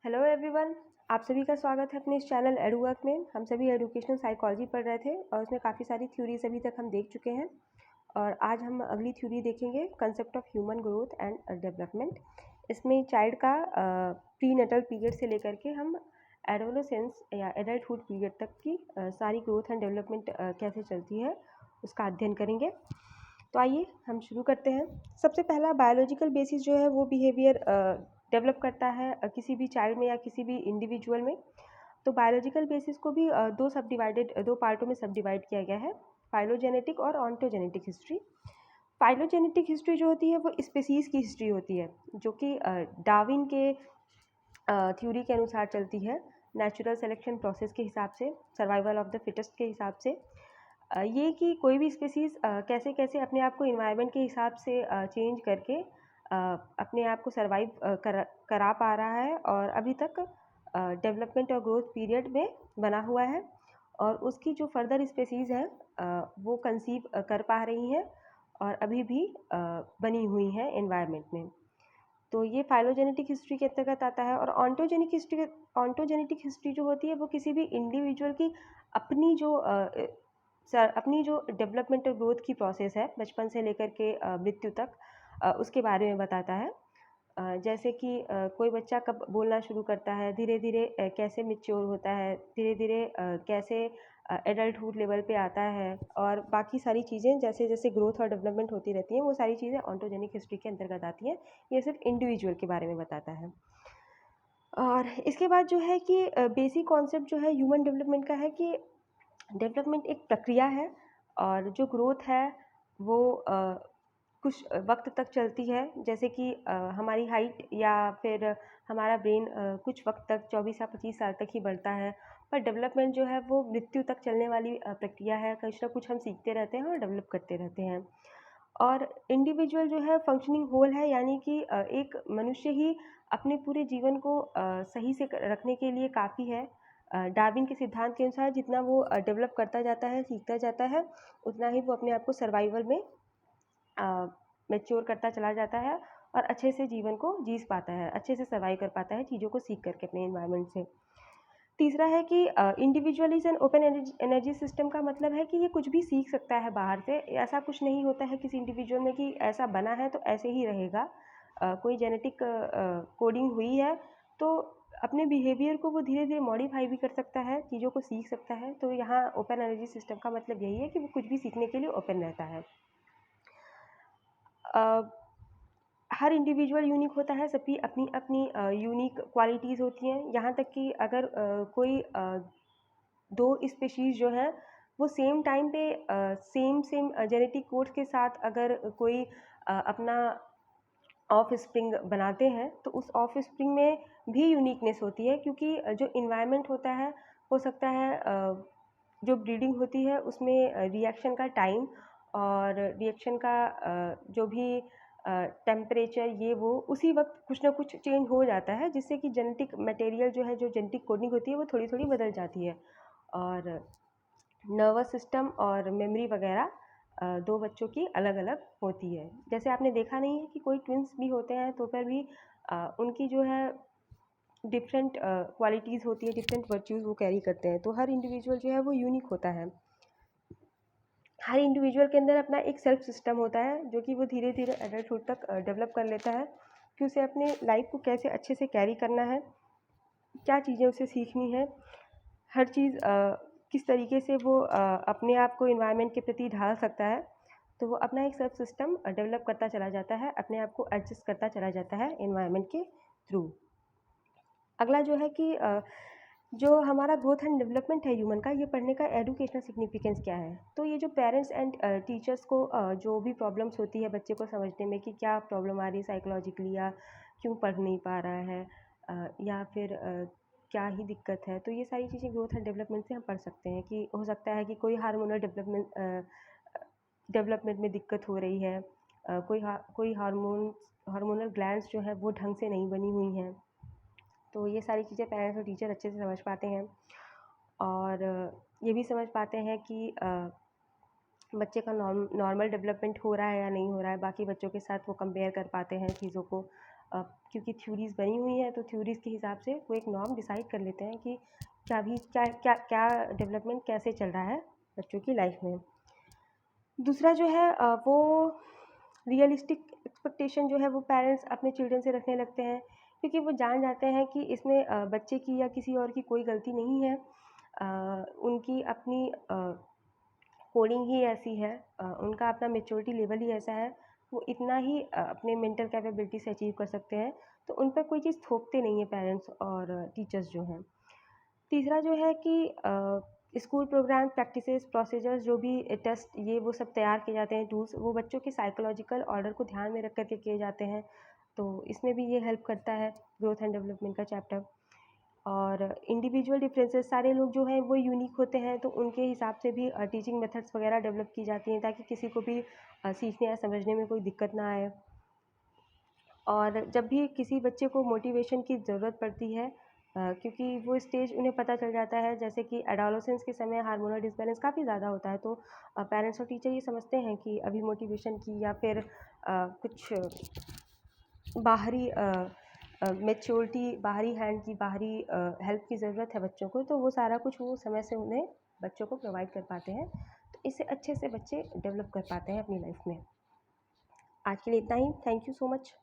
Hello everyone. आप सभी का स्वागत है अपने इस चैनल एडुवर्क में। हम सभी एजुकेशनल साइकोलॉजी पढ़ रहे थे और उसमें काफ़ी सारी थ्योरीज अभी तक हम देख चुके हैं और आज हम अगली थ्योरी देखेंगे, concept of human growth and development. इसमें चाइल्ड का प्री नेटल पीरियड से लेकर के हम एडोलेसेंस या एडल्टहुड पीरियड तक की सारी ग्रोथ एंड डेवलपमेंट कैसे चलती है उसका अध्ययन करेंगे। तो आइए हम शुरू करते हैं। सबसे पहला बायोलॉजिकल बेसिस जो है वो बिहेवियर डेवलप करता है किसी भी चाइल्ड में या किसी भी इंडिविजुअल में। तो बायोलॉजिकल बेसिस को भी दो पार्टों में सब डिवाइड किया गया है, फाइलोजेनेटिक और ऑन्टोजेनेटिक हिस्ट्री। फाइलोजेनेटिक हिस्ट्री जो होती है वो स्पीसीज़ की हिस्ट्री होती है, जो कि डार्विन के थ्योरी के अनुसार चलती है, नेचुरल सिलेक्शन प्रोसेस के हिसाब से, सर्वाइवल ऑफ द फिटेस्ट के हिसाब से। ये कि कोई भी स्पीसीज़ कैसे कैसे अपने आप को इन्वायरमेंट के हिसाब से चेंज करके अपने आप को सर्वाइव करा पा रहा है और अभी तक डेवलपमेंट और ग्रोथ पीरियड में बना हुआ है और उसकी जो फर्दर स्पीसीज़ हैं वो कंसीव कर पा रही हैं और अभी भी बनी हुई हैं एनवायरनमेंट में। तो ये फाइलोजेनेटिक हिस्ट्री के अंतर्गत आता है। और ऑन्टोजेनेटिक हिस्ट्री जो होती है वो किसी भी इंडिविजुअल की अपनी जो अपनी जो डेवलपमेंट और ग्रोथ की प्रोसेस है बचपन से लेकर के मृत्यु तक, उसके बारे में बताता है। जैसे कि कोई बच्चा कब बोलना शुरू करता है, धीरे धीरे कैसे मैच्योर होता है, धीरे धीरे कैसे एडल्टहुड लेवल पे आता है और बाकी सारी चीज़ें जैसे जैसे ग्रोथ और डेवलपमेंट होती रहती हैं वो सारी चीज़ें ऑन्टोजेनिक हिस्ट्री के अंतर्गत आती हैं। ये सिर्फ इंडिविजुअल के बारे में बताता है। और इसके बाद जो है कि बेसिक कॉन्सेप्ट जो है ह्यूमन डेवलपमेंट का है कि डेवलपमेंट एक प्रक्रिया है और जो ग्रोथ है वो कुछ वक्त तक चलती है। जैसे कि हमारी हाइट या फिर हमारा ब्रेन कुछ वक्त तक 24 या 25 साल तक ही बढ़ता है, पर डेवलपमेंट जो है वो मृत्यु तक चलने वाली प्रक्रिया है। कुछ ना कुछ हम सीखते रहते हैं और डेवलप करते रहते हैं। और इंडिविजुअल जो है फंक्शनिंग होल है, यानी कि एक मनुष्य ही अपने पूरे जीवन को सही से रखने के लिए काफ़ी है। डार्विन के सिद्धांत के अनुसार जितना वो डेवलप करता जाता है, सीखता जाता है, उतना ही वो अपने आप को सर्वाइवल में मैच्योर करता चला जाता है और अच्छे से जीवन को जी पाता है, अच्छे से सर्वाइव कर पाता है चीज़ों को सीख करके अपने एनवायरनमेंट से। तीसरा है कि इंडिविजुअलिज़ एंड ओपन एनर्जी सिस्टम का मतलब है कि ये कुछ भी सीख सकता है बाहर से। ऐसा कुछ नहीं होता है किसी इंडिविजुअल में कि ऐसा बना है तो ऐसे ही रहेगा। कोई जेनेटिक कोडिंग हुई है तो अपने बिहेवियर को वो धीरे धीरे मॉडिफाई भी कर सकता है, चीज़ों को सीख सकता है। तो यहाँ ओपन एनर्जी सिस्टम का मतलब यही है कि वो कुछ भी सीखने के लिए ओपन रहता है। हर इंडिविजुअल यूनिक होता है, सबकी अपनी अपनी यूनिक क्वालिटीज़ होती हैं। यहाँ तक कि अगर कोई दो स्पीशीज़ जो हैं वो सेम टाइम पे सेम सेम जेनेटिक कोड्स के साथ अगर कोई अपना ऑफ स्प्रिंग बनाते हैं तो उस ऑफ स्प्रिंग में भी यूनिकनेस होती है, क्योंकि जो इन्वायरमेंट होता है, हो सकता है जो ब्रीडिंग होती है उसमें रिएक्शन का टाइम और रिएक्शन का जो भी टेम्परेचर ये वो उसी वक्त कुछ ना कुछ चेंज हो जाता है, जिससे कि जेनेटिक मटेरियल जो है, जो जेनेटिक कोडिंग होती है वो थोड़ी थोड़ी बदल जाती है। और नर्वस सिस्टम और मेमोरी वगैरह दो बच्चों की अलग अलग होती है। जैसे आपने देखा नहीं है कि कोई ट्विंस भी होते हैं तो पर भी उनकी जो है डिफरेंट क्वालिटीज़ होती है, डिफरेंट वर्च्यूज़ वो कैरी करते हैं। तो हर इंडिविजुअल जो है वो यूनिक होता है। हर इंडिविजुअल के अंदर अपना एक सेल्फ सिस्टम होता है जो कि वो धीरे धीरे एडल्टहुड तक डेवलप कर लेता है कि उसे अपने लाइफ को कैसे अच्छे से कैरी करना है, क्या चीज़ें उसे सीखनी है, हर चीज़ किस तरीके से वो अपने आप को इन्वायरमेंट के प्रति ढाल सकता है। तो वो अपना एक सेल्फ सिस्टम डेवलप करता चला जाता है, अपने आप को एडजस्ट करता चला जाता है इन्वायरमेंट के थ्रू। अगला जो है कि जो हमारा ग्रोथ एंड डेवलपमेंट है ह्यूमन का, ये पढ़ने का एजुकेशनल सिग्निफिकेंस क्या है। तो ये जो पेरेंट्स एंड टीचर्स को जो भी प्रॉब्लम्स होती है बच्चे को समझने में कि क्या प्रॉब्लम आ रही है साइकोलॉजिकली, या क्यों पढ़ नहीं पा रहा है, या फिर क्या ही दिक्कत है, तो ये सारी चीज़ें ग्रोथ एंड डेवलपमेंट से हम पढ़ सकते हैं। कि हो सकता है कि कोई हार्मोनल डेवलपमेंट में दिक्कत हो रही है, कोई हार्मोनल ग्लैंड्स जो है वो ढंग से नहीं बनी हुई हैं। तो ये सारी चीज़ें पेरेंट्स और टीचर अच्छे से समझ पाते हैं और ये भी समझ पाते हैं कि बच्चे का नॉर्मल डेवलपमेंट हो रहा है या नहीं हो रहा है। बाकी बच्चों के साथ वो कंपेयर कर पाते हैं चीज़ों को क्योंकि थ्योरीज़ बनी हुई हैं तो थ्योरीज़ के हिसाब से वो एक नॉर्म डिसाइड कर लेते हैं कि क्या डेवलपमेंट कैसे चल रहा है बच्चों की लाइफ में। दूसरा जो है वो रियलिस्टिक एक्सपेक्टेशन जो है वो पेरेंट्स अपने चिल्ड्रन से रखने लगते हैं, क्योंकि वो जान जाते हैं कि इसमें बच्चे की या किसी और की कोई गलती नहीं है। उनकी अपनी कोडिंग ही ऐसी है, उनका अपना मैच्योरिटी लेवल ही ऐसा है, वो इतना ही अपने मेंटल कैपेबिलिटी से अचीव कर सकते हैं, तो उन पर कोई चीज़ थोपते नहीं है पेरेंट्स और टीचर्स जो हैं। तीसरा जो है कि स्कूल प्रोग्राम, प्रैक्टिसेस, प्रोसीजर्स, जो भी टेस्ट ये वो सब तैयार किए जाते हैं, टूल्स, वो बच्चों के साइकोलॉजिकल ऑर्डर को ध्यान में रख कर के किए जाते हैं, तो इसमें भी ये हेल्प करता है ग्रोथ एंड डेवलपमेंट का चैप्टर। और इंडिविजुअल डिफरेंसेस, सारे लोग जो हैं वो यूनिक होते हैं, तो उनके हिसाब से भी टीचिंग मेथड्स वगैरह डेवलप की जाती हैं ताकि किसी को भी सीखने या समझने में कोई दिक्कत ना आए। और जब भी किसी बच्चे को मोटिवेशन की ज़रूरत पड़ती है, क्योंकि वो स्टेज उन्हें पता चल जाता है, जैसे कि एडोलेसेंस के समय हार्मोनल डिसबैलेंस काफ़ी ज़्यादा होता है, तो पेरेंट्स और टीचर ये समझते हैं कि अभी मोटिवेशन की या फिर कुछ बाहरी मैच्योरिटी, बाहरी हैंड की, बाहरी हेल्प की ज़रूरत है बच्चों को, तो वो सारा कुछ वो समय से उन्हें बच्चों को प्रोवाइड कर पाते हैं, तो इससे अच्छे से बच्चे डेवलप कर पाते हैं अपनी लाइफ में। आज के लिए इतना ही। Thank you so much.